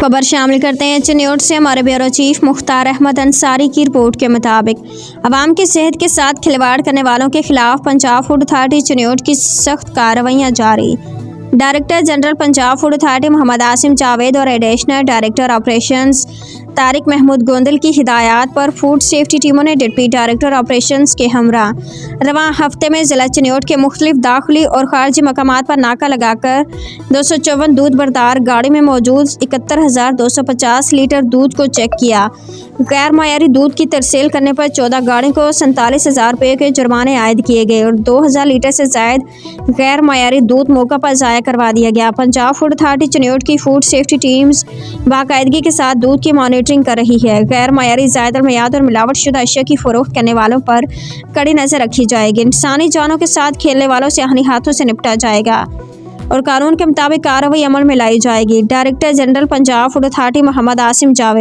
खबर शामिल करते हैं चिन्योट से। हमारे ब्यूरो चीफ मुख्तार अहमद अंसारी की रिपोर्ट के मुताबिक अवाम की सेहत के साथ खिलवाड़ करने वालों के खिलाफ पंजाब फूड अथॉरिटी चिन्योट की सख्त कार्रवाइयां जारी। Director general Punjab food authority Mohammad Asim Javed और additional director operations Tariq Mahmood Gondal की हिदायत पर फूड सेफ्टी टीमों ने डिप्टी डायरेक्टर ऑपरेशंस के हमरा रवां हफ्ते में जिला चिन्योट के मुख्तलिफ दाखिली और खारजी मकामात पर नाका लगाकर 254 दूध बरदार गाड़ी में मौजूद 71,250 लीटर दूध को चेक किया। गैर मायारी दूध की तरसेल करने पर 14 गाड़ी को 47,000 रुपये के जुर्माने आयद किए गए और 2,000 लीटर से जायद गैर मायारी दूध मौका पर ज़ाया करवा दिया गया। पंजाब फूड अथॉरिटी चिन्योट की फूड सेफ्टी टीम्स बाकायदगी के साथ दूध की मॉनिटरिंग कर रही है। गैर मायारी ज़ायदा मियाद और मिलावट शुदा अशिया की फरोख्त करने वालों पर कड़ी नज़र रखी जाएगी। इंसानी जानों के साथ खेलने वालों से आहनी हाथों से निपटा जाएगा और कानून के मुताबिक कार्रवाई अमल में लाई जाएगी। Director general Punjab food authority Mohammad Asim Javed.